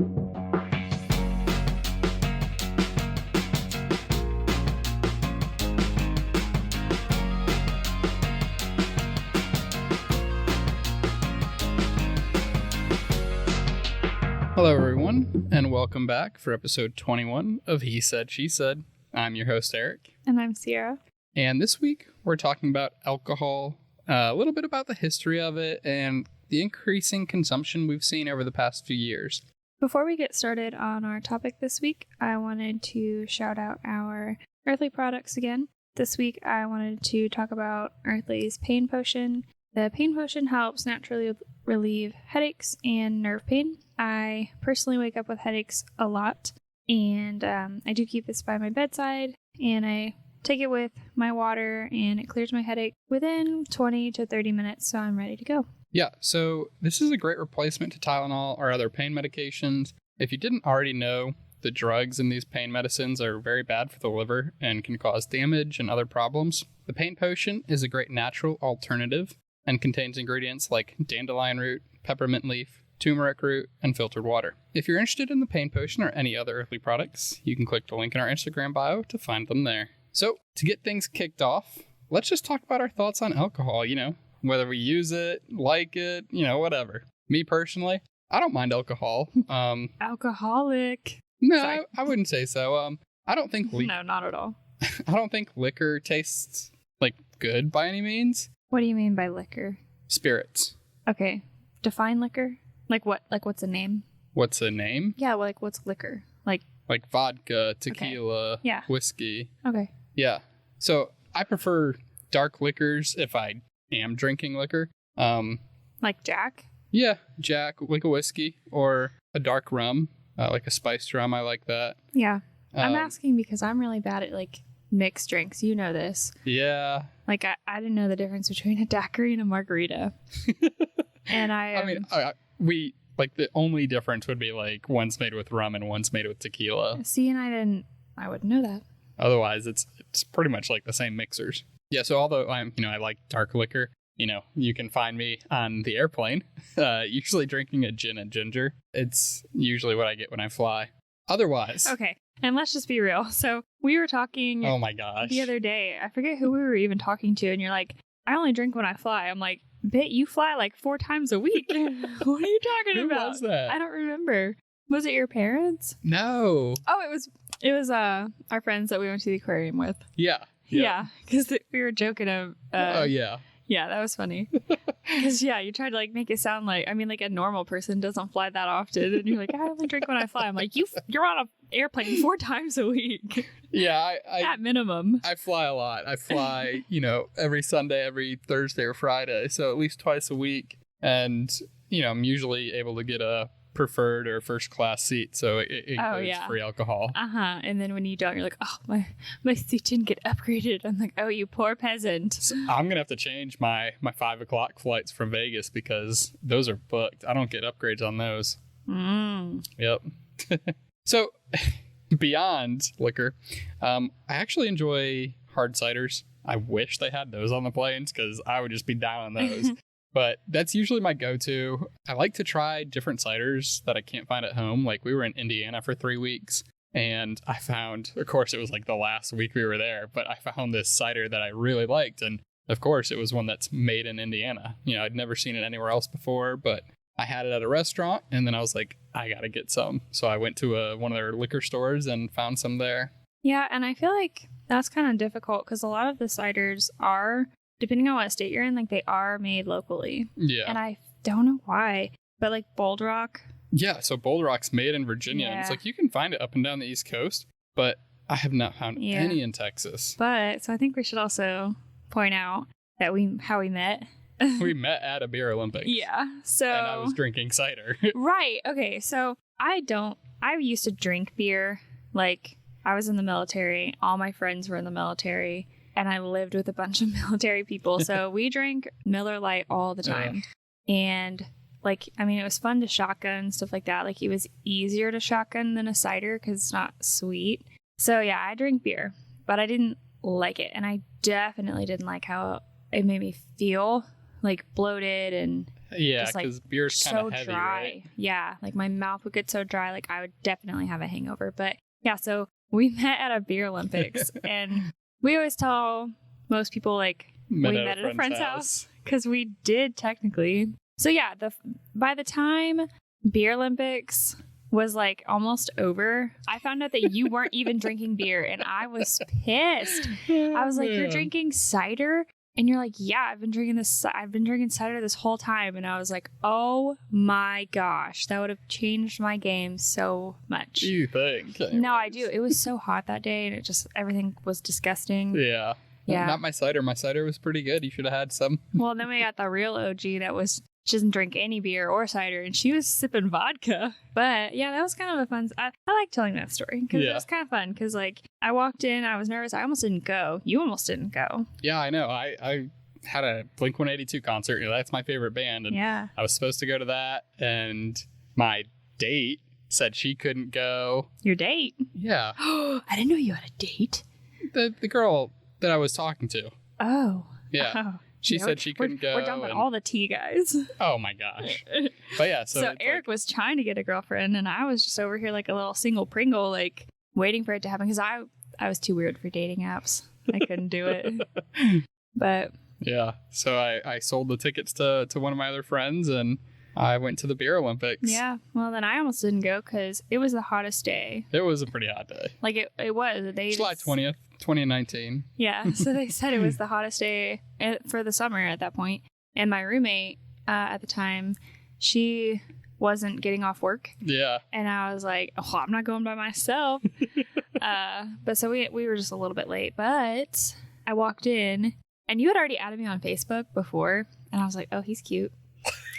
Hello, everyone, and welcome back for episode 21 of He Said, She Said. I'm your host, Eric. And I'm Sierra. And this week, we're talking about alcohol, a little bit about the history of it, and the increasing consumption we've seen over the past few years. Before we get started on our topic this week, I wanted to shout out our Earthly products again. This week, I wanted to talk about Earthly's Pain Potion. The Pain Potion helps naturally relieve headaches and nerve pain. I personally wake up with headaches a lot, and I do keep this by my bedside, and I take it with my water, and it clears my headache within 20 to 30 minutes, so I'm ready to go. Yeah, so this is a great replacement to Tylenol or other pain medications. If you didn't already know, the drugs in these pain medicines are very bad for the liver and can cause damage and other problems. The Pain Potion is a great natural alternative and contains ingredients like dandelion root, peppermint leaf, turmeric root, and filtered water. If you're interested in the Pain Potion or any other Earthly products, you can click the link in our Instagram bio to find them there. So, to get things kicked off, let's just talk about our thoughts on alcohol, whether we use it, like it, whatever. Me personally, I don't mind alcohol. Alcoholic. No, I wouldn't say so. I don't think No, not at all. I don't think liquor tastes good by any means. What do you mean by liquor? Spirits. Okay. Define liquor. Like what? Like what's a name? What's a name? Yeah, what's liquor? Like vodka, tequila, okay. Yeah. Whiskey. Okay. Yeah. So I prefer dark liquors if I am drinking liquor. Like Jack? Yeah, Jack, like a whiskey, or a dark rum, like a spiced rum. I like that. Yeah. I'm asking because I'm really bad at mixed drinks. You know this. Yeah. I didn't know the difference between a daiquiri and a margarita. And we the only difference would be one's made with rum and one's made with tequila. See, and I wouldn't know that. Otherwise, it's pretty much the same mixers. Yeah. So although I like dark liquor, you can find me on the airplane, usually drinking a gin and ginger. It's usually what I get when I fly. Otherwise. Okay. And let's just be real. So we were talking oh my gosh, the other day. I forget who we were even talking to. And you're like, I only drink when I fly. I'm like, bet you fly 4 times a week. What are you talking about? Who was that? I don't remember. Was it your parents? No. Oh, it was our friends that we went to the aquarium with. Yeah. Yeah. Because we were joking. Oh, yeah. Yeah, that was funny. Because, you tried to make it sound a normal person doesn't fly that often. And you're like, I only drink when I fly. I'm like, you're on an airplane 4 times a week. Yeah. At minimum. I fly a lot. I fly, every Sunday, every Thursday or Friday. So at least twice a week. And, I'm usually able to get a preferred or first class seat, so it includes free alcohol. And then when you don't, you're like, oh, my seat didn't get upgraded. I'm like, oh, you poor peasant. So I'm gonna have to change my 5 o'clock flights from Vegas because those are booked. I don't get upgrades on those. Yep. So beyond liquor, I actually enjoy hard ciders. I wish they had those on the planes because I would just be down on those. But that's usually my go-to. I like to try different ciders that I can't find at home. We were in Indiana for 3 weeks, and I found, of course, it was the last week we were there, but I found this cider that I really liked. And of course, it was one that's made in Indiana. I'd never seen it anywhere else before, but I had it at a restaurant, and then I was like, I got to get some. So I went to one of their liquor stores and found some there. Yeah, and I feel like that's kind of difficult because a lot of the ciders are, depending on what state you're in, they are made locally. Yeah. And I don't know why, but Bold Rock. Yeah, so Bold Rock's made in Virginia. Yeah. And it's you can find it up and down the East Coast, but I have not found any in Texas. But, so I think we should also point out that how we met. We met at a beer Olympics. Yeah, so. And I was drinking cider. Right, okay, so I used to drink beer, I was in the military, all my friends were in the military. And I lived with a bunch of military people. So we drank Miller Lite all the time. And it was fun to shotgun, stuff like that. It was easier to shotgun than a cider because it's not sweet. So yeah, I drink beer, but I didn't like it. And I definitely didn't like how it made me feel bloated and Yeah, just, like, because beer's kind so of heavy, dry. right? Yeah, like my mouth would get so dry, like I would definitely have a hangover. But yeah, so we met at a beer Olympics, and we always tell most people like we met at a friend's house because we did technically. So yeah, by the time beer Olympics was like almost over, I found out that you weren't even drinking beer, and I was pissed. I was like, "You're drinking cider?" And you're like, "Yeah, I've been drinking cider this whole time." And I was like, "Oh my gosh, that would have changed my game so much." You think? Anyways. No, I do. It was so hot that day, and everything was disgusting. Yeah. Yeah. Not my cider. My cider was pretty good. You should have had some. Well, then we got the real OG she doesn't drink any beer or cider, and she was sipping vodka. But yeah, that was kind of a fun. I like telling that story because it was kind of fun. Because like I walked in, I was nervous. I almost didn't go. You almost didn't go. Yeah, I know. I had a Blink-182 concert. You know, that's my favorite band, and I was supposed to go to that, and my date said she couldn't go. Your date? Yeah. I didn't know you had a date. The girl that I was talking to. Oh. Yeah. Oh. She said she couldn't go. We're dumping all the tea, guys. Oh my gosh. But yeah, so Eric was trying to get a girlfriend, and I was just over here like a little single Pringle, like waiting for it to happen because I was too weird for dating apps. I couldn't do it. But yeah, so I sold the tickets to one of my other friends, and I went to the beer Olympics. Yeah, well then I almost didn't go because it was the hottest day. It was a pretty hot day. Like it was. July 20th, 2019. Yeah, so they said it was the hottest day for the summer at that point. And my roommate at the time, she wasn't getting off work. Yeah. And I was like, "Oh, I'm not going by myself." But so we were just a little bit late. But I walked in, and you had already added me on Facebook before, and I was like, "Oh, he's cute."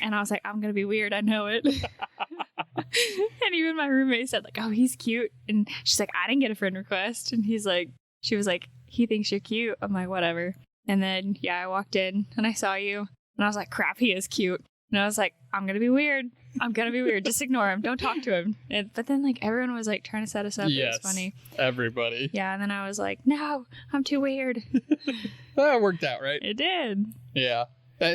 And I was like, "I'm going to be weird. I know it." And even my roommate said like, "Oh, he's cute." And she's like, "I didn't get a friend request." And she was like, "He thinks you're cute." I'm like, "Whatever." And then, yeah, I walked in and I saw you and I was like, "Crap, he is cute." And I was like, "I'm going to be weird. I'm going to be weird. Just ignore him. Don't talk to him." But then like everyone was like trying to set us up. Yes, it was funny. Everybody. Yeah. And then I was like, "No, I'm too weird." That worked out, right? It did. Yeah.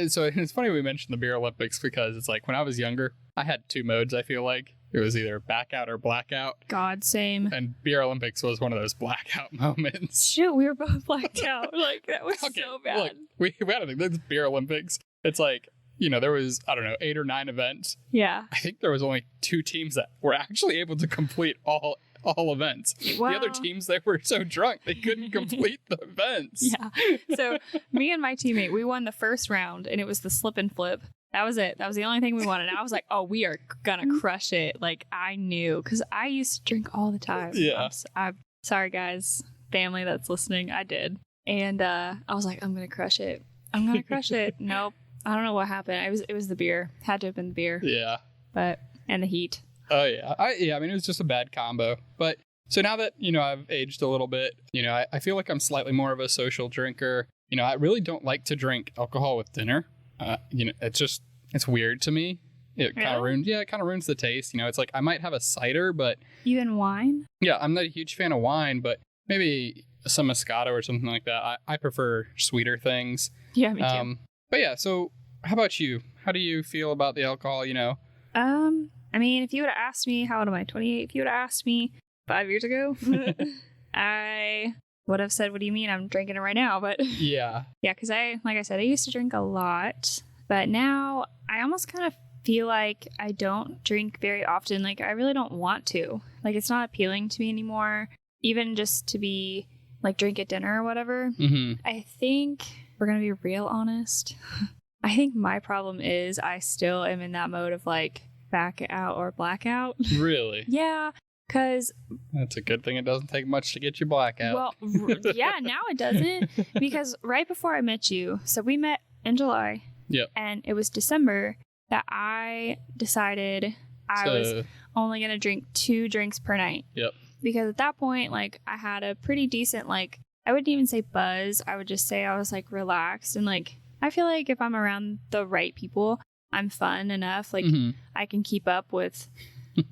So it's funny we mentioned the beer Olympics because it's like when I was younger, I had two modes, I feel like. It was either back out or blackout. God, same. And beer Olympics was one of those blackout moments. Shoot, we were both blacked out. Like, that was so bad. Look, we had to think, this beer Olympics, it's like, you know, there was, I don't know, 8 or 9 events. Yeah. I think there was only 2 teams that were actually able to complete all events. Wow. The other teams, they were so drunk they couldn't complete the events. Yeah. So me and my teammate, we won the first round, and it was the slip and flip. That was it. That was the only thing we wanted. I was like, "Oh, we are gonna crush it." Like I knew because I used to drink all the time. Yeah. I'm sorry, guys, family that's listening. I did, and I was like, "I'm gonna crush it. I'm gonna crush it." Nope. I don't know what happened. It was the beer. Had to have been the beer. Yeah. And the heat. Oh yeah. I mean, it was just a bad combo. But so now that, you know, I've aged a little bit, you know, I feel like I'm slightly more of a social drinker. You know, I really don't like to drink alcohol with dinner. You know, it's weird to me. It kind of ruins the taste. You know, it's like I might have a cider, but even wine. Yeah, I'm not a huge fan of wine, but maybe some Moscato or something like that. I prefer sweeter things. Yeah, me too. But yeah, so how about you? How do you feel about the alcohol? You know. I mean, if you would have asked me, how old am I? 28. If you would have asked me 5 years ago, I would have said, "What do you mean? I'm drinking it right now." But yeah, because like I said, I used to drink a lot, but now I almost kind of feel like I don't drink very often. Like I really don't want to. Like it's not appealing to me anymore. Even just to be like drink at dinner or whatever. Mm-hmm. I think we're gonna be real honest. I think my problem is I still am in that mode of like back out or blackout. Really? Yeah. Because that's a good thing. It doesn't take much to get you blackout. Well, yeah, now it doesn't. Because right before I met you, so we met in July. Yep. And it was December that I decided I was only going to drink 2 drinks per night. Yep. Because at that point, like, I had a pretty decent, like, I wouldn't even say buzz. I would just say I was, like, relaxed. And, like, I feel like if I'm around the right people, I'm fun enough. Like, I can keep up with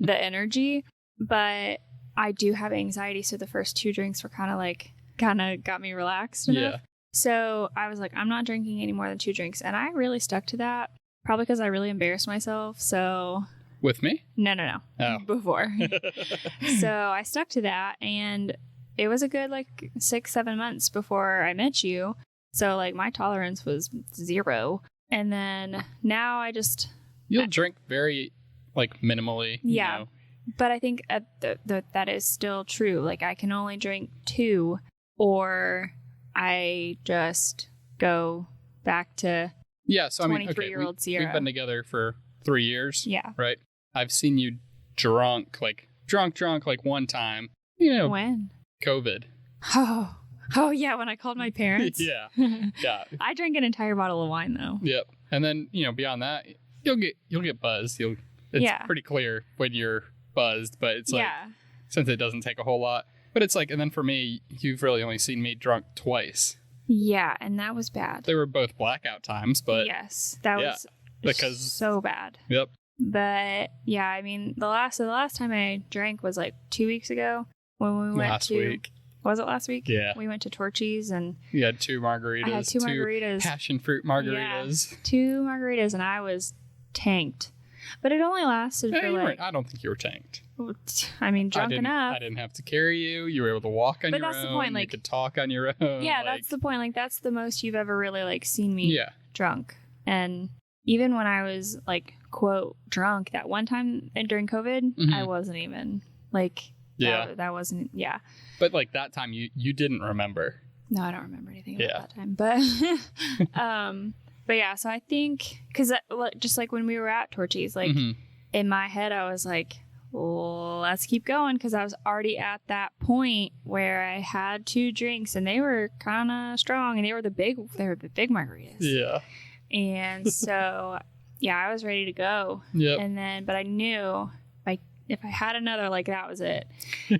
the energy. But I do have anxiety, so the first 2 drinks were kind of got me relaxed enough. Yeah. So I was like, I'm not drinking any more than 2 drinks, and I really stuck to that. probably because I really embarrassed myself. So With me? no. Oh. Before. So I stuck to that, and it was a good like 6-7 months before I met you. So like my tolerance was 0. And then now You'll drink very like minimally. Yeah. You know. But I think that is still true. Like I can only drink 2, or I just go back to Yeah. So I mean, okay, 23-year-old Sierra. we've been together for 3 years. Yeah. Right. I've seen you drunk like one time. You know, When? COVID. Oh yeah, when I called my parents. Yeah. Yeah. I drank an entire bottle of wine though. Yep. And then, beyond that, you'll get buzzed. It's pretty clear when you're buzzed, but it's like, since it doesn't take a whole lot. But it's like, and then for me, you've really only seen me drunk twice. Yeah, and that was bad. They were both blackout times, but yes, that was because so bad. Yep. But yeah, I mean, the last time I drank was like 2 weeks ago when we went last week. Was it last week? Yeah. We went to Torchy's and you had 2 margaritas. I had 2 margaritas. Passion fruit margaritas. Yeah, 2 margaritas, and I was tanked. But it only lasted for like... I don't think you were tanked. I mean, drunk enough. I didn't have to carry you. You were able to walk on your own. But that's the point. Like, you could talk on your own. Yeah, that's the point. Like, that's the most you've ever really like seen me drunk. And even when I was like, quote, drunk that one time during COVID, I wasn't even like... Yeah. That wasn't, But like that time you didn't remember. No, I don't remember anything about that time. But, but yeah, so I think, because just like when we were at Torchy's, like in my head, I was like, well, let's keep going. Because I was already at that point where I had 2 drinks and they were kind of strong and they were the big margaritas. Yeah. And so, I was ready to go. Yep. And then, but I knew if I had another, like, that was it.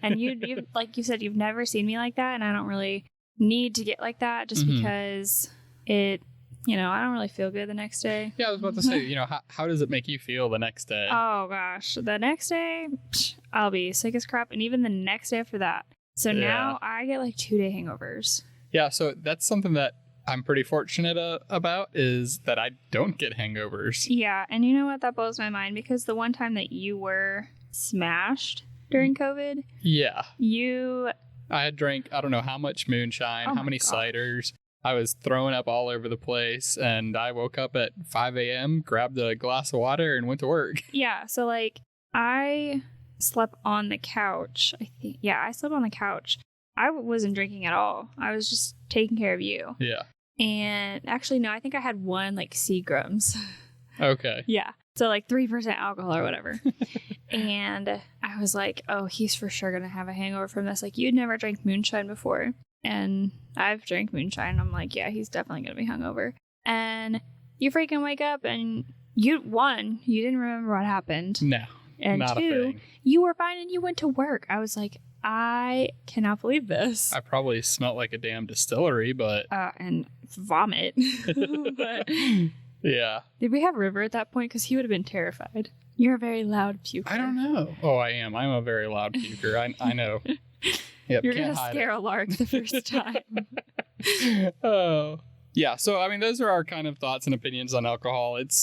And you like you said, you've never seen me like that, and I don't really need to get like that just because it, I don't really feel good the next day. Yeah, I was about to say, how does it make you feel the next day? Oh, gosh. The next day, I'll be sick as crap, and even the next day after that. So now I get, like, 2-day hangovers. Yeah, so that's something that I'm pretty fortunate about, is that I don't get hangovers. Yeah, and you know what? That blows my mind, because the one time that you were smashed during COVID. Yeah. I had drank, I don't know how much moonshine, how many ciders. I was throwing up all over the place, and I woke up at 5 a.m., grabbed a glass of water, and went to work. Yeah, so like I slept on the couch. I think, I slept on the couch. I wasn't drinking at all. I was just taking care of you. Yeah. And actually, no, I think I had 1 like Seagrams. Okay. Yeah. So like 3% alcohol or whatever. And I was like, oh, he's for sure going to have a hangover from this. Like, you'd never drank moonshine before. And I've drank moonshine. I'm like, yeah, he's definitely going to be hungover. And you freaking wake up and you didn't remember what happened. No. And not 2, a thing. You were fine and you went to work. I was like, I cannot believe this. I probably smelled like a damn distillery, but... and vomit. But... Yeah. Did we have River at that point? Because he would have been terrified. You're a very loud puker. I don't know. Oh, I am. I'm a very loud puker. I know. Yep, you're going to scare a lark the first time. Oh. Yeah, so, I mean, those are our kind of thoughts and opinions on alcohol. It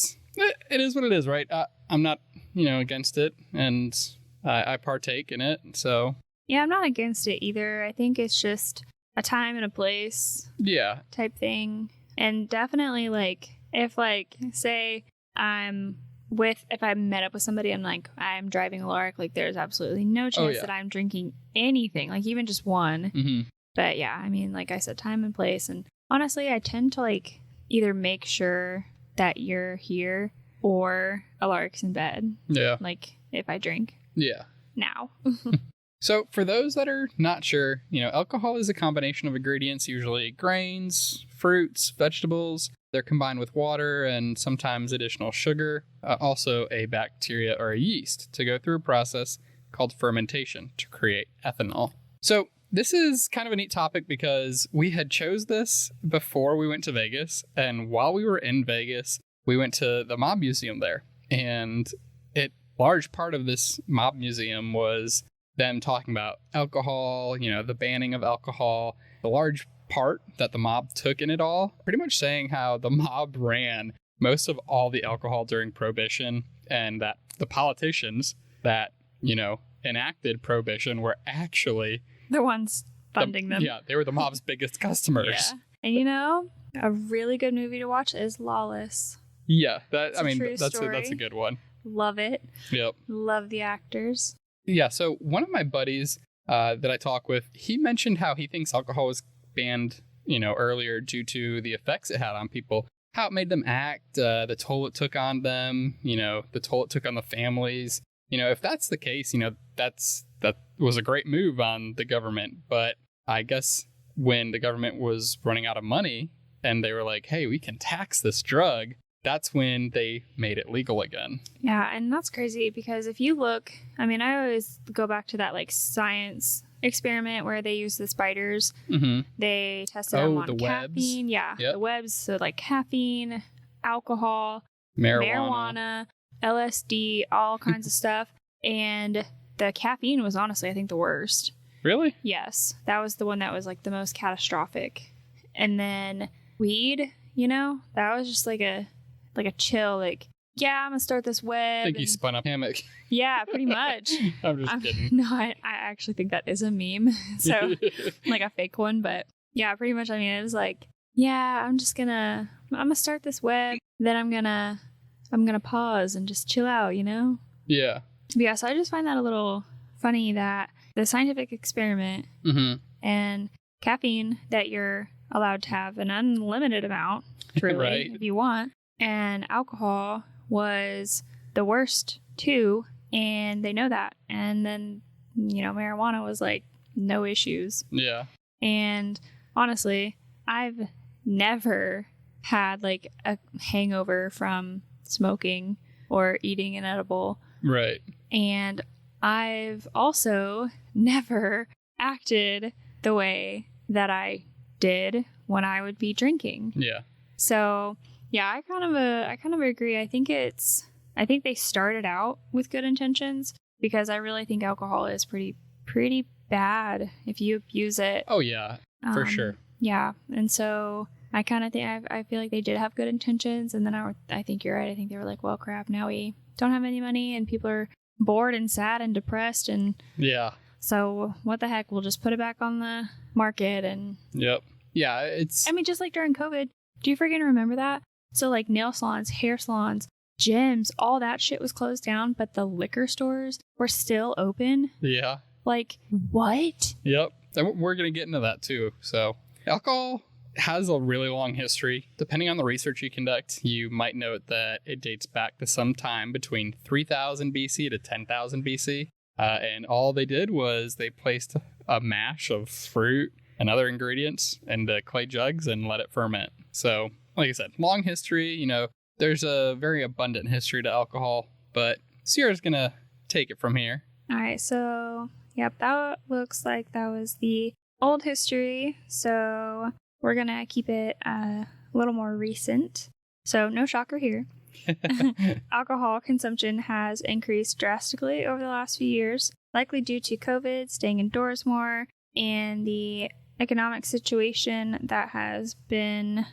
is what it is, right? I'm not, against it, and I partake in it, so... Yeah, I'm not against it either. I think it's just a time and a place. Yeah. Type thing. And definitely, like... If, like, say if I met up with somebody and, like, I'm driving a lark, like, there's absolutely no chance that I'm drinking anything, like, even just one. Mm-hmm. But, yeah, I mean, like I said, time and place. And honestly, I tend to, like, either make sure that you're here or a lark's in bed. Yeah. Like, if I drink. Yeah. Now. So, for those that are not sure, alcohol is a combination of ingredients, usually grains, fruits, vegetables. They're combined with water and sometimes additional sugar, also a bacteria or a yeast, to go through a process called fermentation to create ethanol. So this is kind of a neat topic because we had chose this before we went to Vegas. And while we were in Vegas, we went to the mob museum there. And large part of this mob museum was them talking about alcohol, the banning of alcohol, the large part that the mob took in it all, pretty much saying how the mob ran most of all the alcohol during Prohibition and that the politicians that, enacted Prohibition were actually the ones funding them. Yeah, they were the mob's biggest customers. Yeah. And a really good movie to watch is Lawless. Yeah, that's a good one. Love it. Yep. Love the actors. Yeah, so one of my buddies that I talk with, he mentioned how he thinks alcohol was banned, earlier due to the effects it had on people, how it made them act, the toll it took on them, the toll it took on the families. If that's the case, that was a great move on the government. But I guess when the government was running out of money and they were like, hey, we can tax this drug, that's when they made it legal again. Yeah, and that's crazy because if you look, I always go back to that science experiment where they used the spiders. Mm-hmm. They tested them on the caffeine. webs. Yeah, Yep. the webs. So caffeine, alcohol, marijuana, LSD, all kinds of stuff. And the caffeine was honestly, I think, the worst. Really? Yes, that was the one that was the most catastrophic. And then weed, that was just like a chill, yeah, I'm gonna start this web. I think you spun up hammock. Yeah, pretty much. I'm just kidding. No, I actually think that is a meme. So a fake one, but yeah, pretty much. It was yeah, I'm gonna start this web, then I'm gonna pause and just chill out, Yeah. But yeah, so I just find that a little funny that the scientific experiment and caffeine that you're allowed to have an unlimited amount, truly, right. if you want, and alcohol was the worst too, and they know that. And then, marijuana was no issues. Yeah. And honestly, I've never had a hangover from smoking or eating an edible. Right. And I've also never acted the way that I did when I would be drinking. Yeah. So yeah, I kind of agree. I think they started out with good intentions because I really think alcohol is pretty bad if you abuse it. Oh yeah, for sure. Yeah, and so I kind of think I feel like they did have good intentions, and then I think you're right. I think they were like, well, crap, now we don't have any money, and people are bored and sad and depressed, and yeah. So what the heck? We'll just put it back on the market, and yep. Yeah, it's. just like during COVID. Do you freaking remember that? So nail salons, hair salons, gyms, all that shit was closed down, but the liquor stores were still open. Yeah. What? Yep. And we're going to get into that too. So alcohol has a really long history. Depending on the research you conduct, you might note that it dates back to some time between 3000 BC to 10,000 BC. And all they did was they placed a mash of fruit and other ingredients into clay jugs and let it ferment. So, like I said, long history, there's a very abundant history to alcohol, but Sierra's going to take it from here. All right, so, yep, that looks like that was the old history, so we're going to keep it a little more recent. So, no shocker here. Alcohol consumption has increased drastically over the last few years, likely due to COVID, staying indoors more, and the economic situation that has been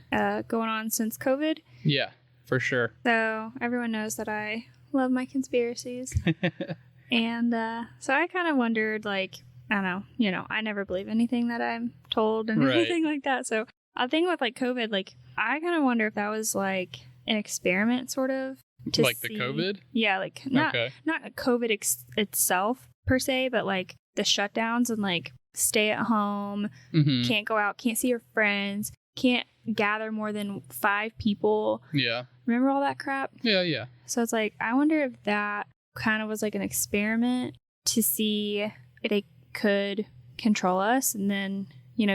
going on since COVID. Yeah, for sure. So everyone knows that I love my conspiracies. And so I kind of wondered, I don't know, I never believe anything that I'm told and anything like that. So I think with COVID, I kind of wonder if that was an experiment sort of. To the see. COVID? Yeah, not COVID itself per se, but the shutdowns and stay at home, can't go out, can't see your friends, can't gather more than 5 people. Yeah. Remember all that crap? Yeah. So it's I wonder if that kind of was an experiment to see if they could control us and then,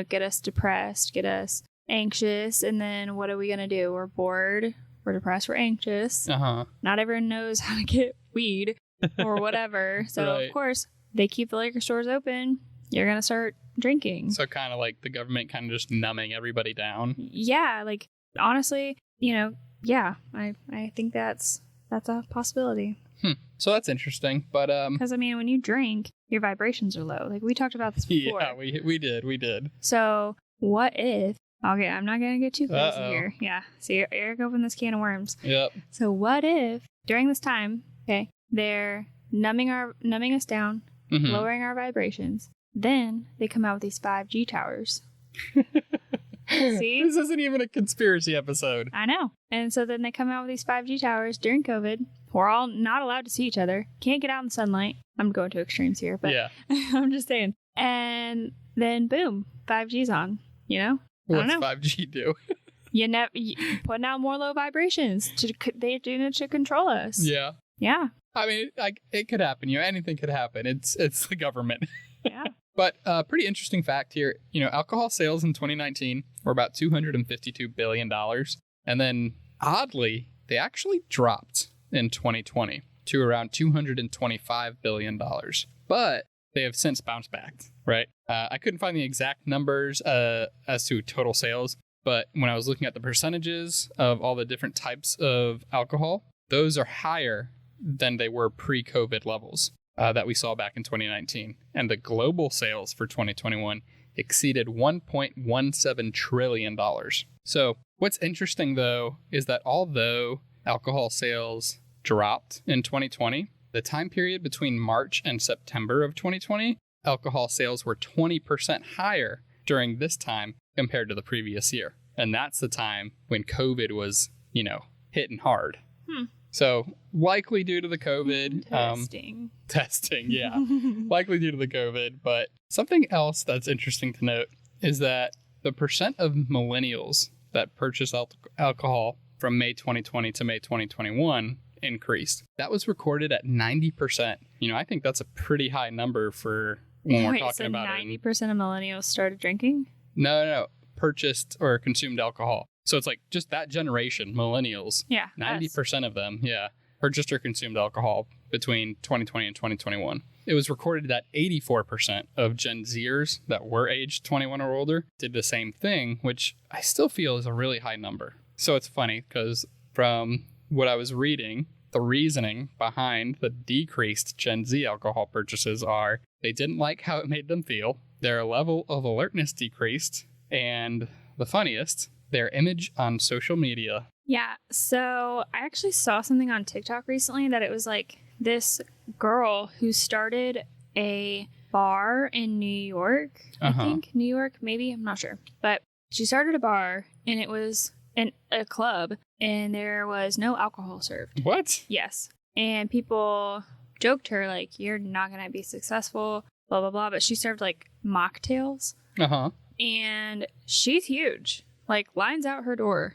get us depressed, get us anxious, and then what are we going to do? We're bored, we're depressed, we're anxious. Not everyone knows how to get weed or whatever. So, Of course, they keep the liquor stores open. You're going to start drinking. So kind of the government kind of just numbing everybody down. Yeah, honestly, yeah, I think that's a possibility. So that's interesting, but because when you drink, your vibrations are low. We talked about this before. Yeah, we did. So what if Okay, I'm not going to get too crazy Uh-oh. here. Yeah. See, Eric opened this can of worms. Yep. So what if during this time, okay, they're numbing us down, Mhm. lowering our vibrations. Then they come out with these 5G towers. See? This isn't even a conspiracy episode. I know. And so then they come out with these 5G towers during COVID. We're all not allowed to see each other. Can't get out in the sunlight. I'm going to extremes here, but Yeah. I'm just saying. And then boom, 5G's on, you know? I What's don't know. 5G do? You putting out more low vibrations. They're doing it to control us. Yeah. Yeah. I mean, it could happen. Anything could happen. It's the government. Yeah. But pretty interesting fact here. Alcohol sales in 2019 were about $252 billion. And then, oddly, they actually dropped in 2020 to around $225 billion. But they have since bounced back, right? I couldn't find the exact numbers as to total sales. But when I was looking at the percentages of all the different types of alcohol, those are higher than they were pre-COVID levels that we saw back in 2019. And the global sales for 2021 exceeded $1.17 trillion. So what's interesting, though, is that although alcohol sales dropped in 2020, the time period between March and September of 2020, alcohol sales were 20% higher during this time compared to the previous year. And that's the time when COVID was, hitting hard. So likely due to the COVID. Testing, yeah. Likely due to the COVID. But something else that's interesting to note is that the percent of millennials that purchase alcohol from May 2020 to May 2021 increased. That was recorded at 90%. I think that's a pretty high number for when we're talking about 90% of millennials started drinking? No. Purchased or consumed alcohol. So it's like just that generation, millennials. Yeah. 90% of them, purchased or consumed alcohol between 2020 and 2021. It was recorded that 84% of Gen Zers that were aged 21 or older did the same thing, which I still feel is a really high number. So it's funny because from what I was reading, the reasoning behind the decreased Gen Z alcohol purchases are they didn't like how it made them feel, their level of alertness decreased, and the funniest, their image on social media. Yeah, so I actually saw something on TikTok recently that it was like this girl who started a bar in New York. I think New York, maybe, I'm not sure. But she started a bar and it was a club and there was no alcohol served. What? Yes. And people joked her like, you're not going to be successful, blah, blah, blah. But she served like mocktails. And she's huge. Like, lines out her door.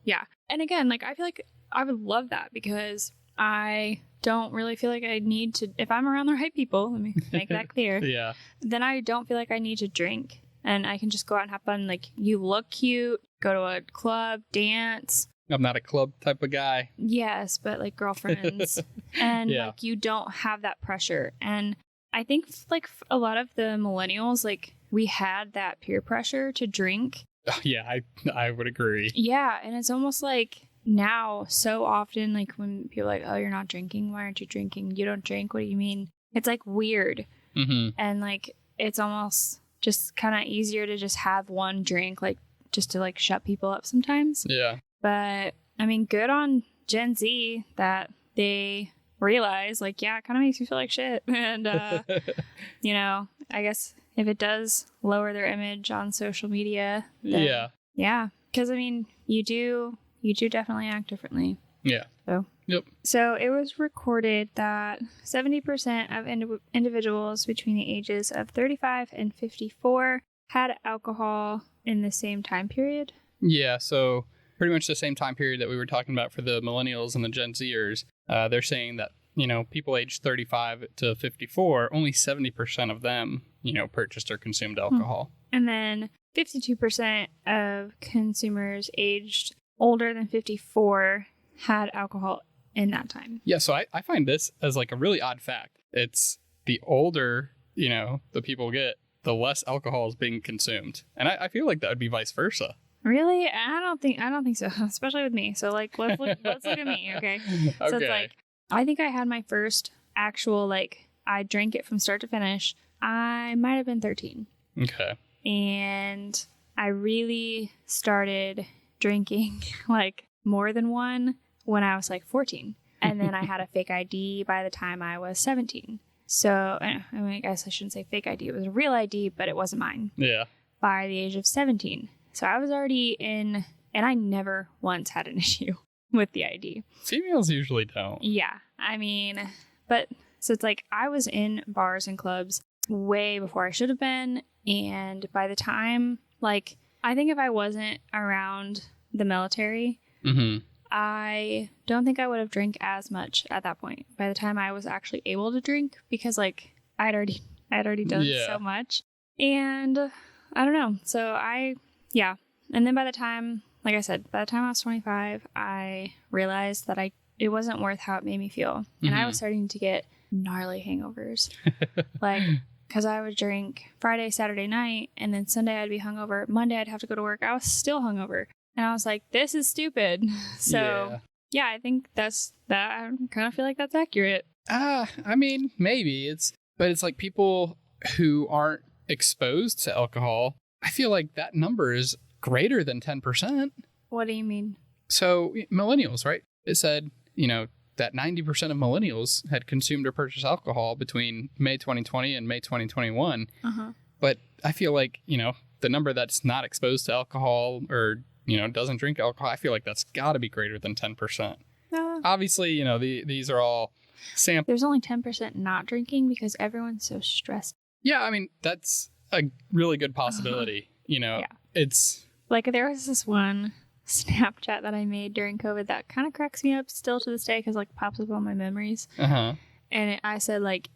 Yeah. And again, like, I feel like I would love that because I don't really feel like I need to, if I'm around the right people, let me make that clear. Yeah. Then I don't feel like I need to drink and I can just go out and have fun. Like, you look cute, go to a club, dance. I'm not a club type of guy. Yes, but like girlfriends. And like, you don't have that pressure. And I think like a lot of the millennials, like, we had that peer pressure to drink. Yeah, I would agree. Yeah, and it's almost like now so often, like when people are like, oh, you're not drinking, why aren't you drinking? You don't drink, what do you mean? It's like weird. And like it's almost just kind of easier to just have one drink, like just to like shut people up sometimes. Yeah. But I mean, good on Gen Z that they realize like, yeah, it kind of makes you feel like shit. And I guess if it does lower their image on social media, then, yeah, because I mean, you do definitely act differently. Yeah. So yep. So it was recorded that 70% of individuals between the ages of 35 and 54 had alcohol in the same time period. Yeah. So pretty much the same time period that we were talking about for the millennials and the Gen Zers. They're saying that people aged 35 to 54, only 70% of them, purchased or consumed alcohol. And then 52% of consumers aged older than 54 had alcohol in that time. Yeah, so I find this as like a really odd fact. It's the older, the people get, the less alcohol is being consumed. And I feel like that would be vice versa. Really? I don't think so, especially with me. So like let's look at me, okay? So it's like I think I had my first actual, like, I drank it from start to finish. I might have been 13. Okay. And I really started drinking like more than one when I was like 14. And then I had a fake ID by the time I was 17. So, I mean, I guess I shouldn't say fake ID. It was a real ID, but it wasn't mine. Yeah. By the age of 17. So I was already in, and I never once had an issue with the ID. Females usually don't. Yeah. I mean, but so it's like I was in bars and clubs way before I should have been. And by the time, like, I think if I wasn't around the military, I don't think I would have drank as much at that point by the time I was actually able to drink, because like I'd already done so much. And I don't know. So and then by the time, like I said, by the time I was 25, I realized that it wasn't worth how it made me feel. And I was starting to get gnarly hangovers. Like, because I would drink Friday, Saturday night, and then Sunday I'd be hungover. Monday I'd have to go to work. I was still hungover. And I was like, this is stupid. So, yeah, I think that's that. I kind of feel like that's accurate. I mean, maybe. But it's like people who aren't exposed to alcohol, I feel like that number is greater than 10%. What do you mean? So, millennials, right? It said, that 90% of millennials had consumed or purchased alcohol between May 2020 and May 2021. But I feel like, the number that's not exposed to alcohol or doesn't drink alcohol, I feel like that's got to be greater than 10%. Obviously, these are all samples. There's only 10% not drinking because everyone's so stressed. Yeah, I mean, that's a really good possibility. It's like there was this one Snapchat that I made during COVID that kind of cracks me up still to this day because like pops up on my memories. And I said like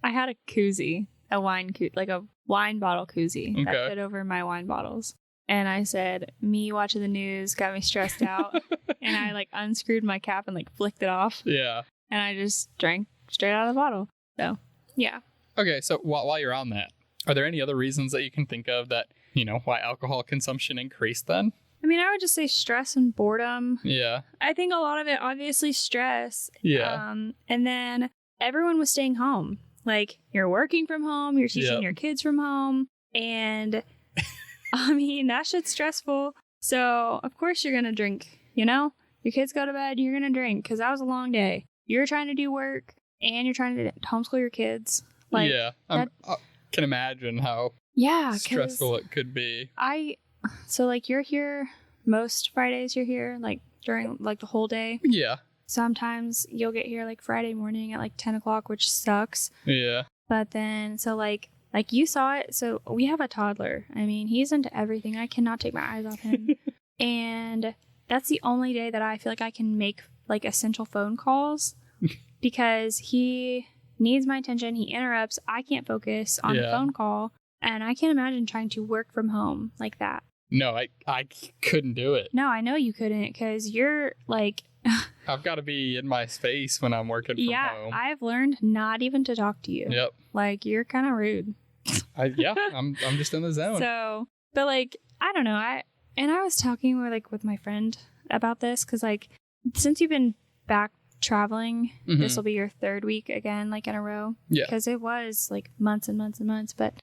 I had a koozie, like a wine bottle koozie that fit over my wine bottles. And I said, me watching the news got me stressed out. And I like unscrewed my cap and like flicked it off. Yeah. And I just drank straight out of the bottle. So, yeah. Okay. So while you're on that, are there any other reasons that you can think of that, why alcohol consumption increased then? I mean, I would just say stress and boredom. Yeah. I think a lot of it, obviously, stress. Yeah. And then everyone was staying home. Like, you're working from home, you're teaching your kids from home. And I mean, that shit's stressful. So, of course, you're going to drink, Your kids go to bed, you're going to drink because that was a long day. You're trying to do work and you're trying to homeschool your kids. Like, I can imagine how stressful it could be. So, like, you're here most Fridays, you're here, like, during, like, the whole day. Yeah. Sometimes you'll get here, like, Friday morning at, like, 10 o'clock, which sucks. Yeah. But then, so, like you saw it. So, we have a toddler. I mean, he's into everything. I cannot take my eyes off him. And that's the only day that I feel like I can make, like, essential phone calls because he needs my attention. He interrupts. I can't focus on the phone call. And I can't imagine trying to work from home like that. No, I couldn't do it. No, I know you couldn't because you're like... I've got to be in my space when I'm working from home. Yeah, I've learned not even to talk to you. Yep. Like, you're kind of rude. I'm just in the zone. So, but like, I don't know. I was talking with my friend about this because like, since you've been back traveling, this will be your third week again, like in a row. Yeah. Because it was like months and months and months, but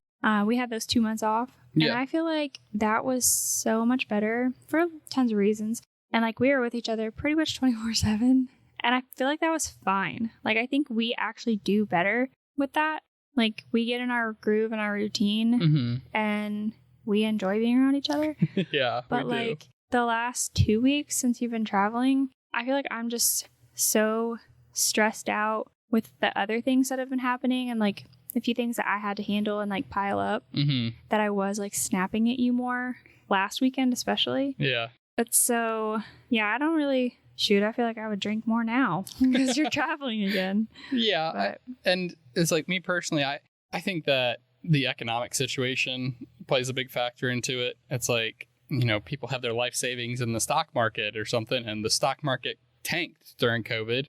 we had those 2 months off. And I feel like that was so much better for tons of reasons. And like we were with each other pretty much 24/7. And I feel like that was fine. Like I think we actually do better with that. Like we get in our groove and our routine and we enjoy being around each other. Yeah. But like the last 2 weeks since you've been traveling, I feel like I'm just so stressed out with the other things that have been happening and like a few things that I had to handle and like pile up that I was like snapping at you more last weekend, especially. Yeah. But so, yeah, I don't really I feel like I would drink more now because you're traveling again. Yeah. And it's like me personally, I think that the economic situation plays a big factor into it. It's like, people have their life savings in the stock market or something and the stock market tanked during COVID.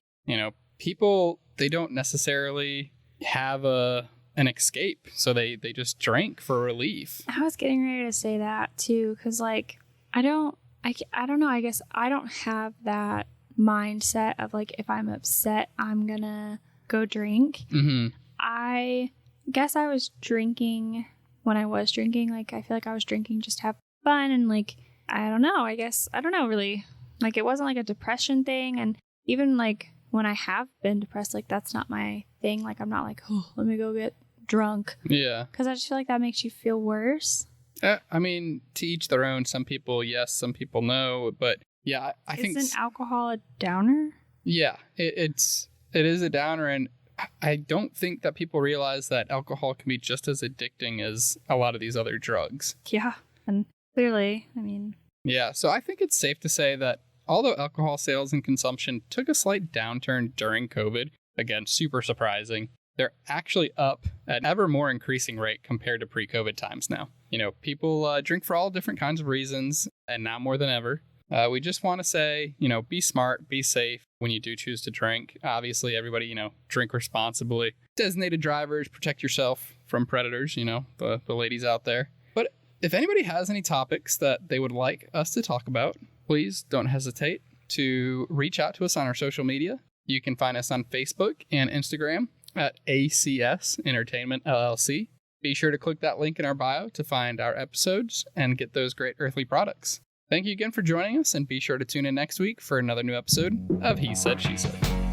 People, they don't necessarily have an escape. So they just drink for relief. I was getting ready to say that too. Cause like, I don't know. I guess I don't have that mindset of like, if I'm upset, I'm gonna go drink. I guess I was drinking when I was drinking. Like, I feel like I was drinking just to have fun and like, I don't know, really. Like, it wasn't like a depression thing. And even like when I have been depressed, like that's not my thing. Like, I'm not like, oh, let me go get drunk. Yeah. Because I just feel like that makes you feel worse. I mean, to each their own. Some people, yes, some people no. But yeah, I think... Isn't alcohol a downer? Yeah, it is a downer. And I don't think that people realize that alcohol can be just as addicting as a lot of these other drugs. Yeah. And clearly, I mean... Yeah, so I think it's safe to say that although alcohol sales and consumption took a slight downturn during COVID, again, super surprising, they're actually up at an ever more increasing rate compared to pre-COVID times now. You know, people drink for all different kinds of reasons, and now more than ever. We just want to say, you know, be smart, be safe when you do choose to drink. Obviously, everybody, you know, drink responsibly. Designated drivers, protect yourself from predators, you know, the ladies out there. But if anybody has any topics that they would like us to talk about, please don't hesitate to reach out to us on our social media. You can find us on Facebook and Instagram at ACS Entertainment LLC. Be sure to click that link in our bio to find our episodes and get those great earthly products. Thank you again for joining us, and be sure to tune in next week for another new episode of He Said, She Said.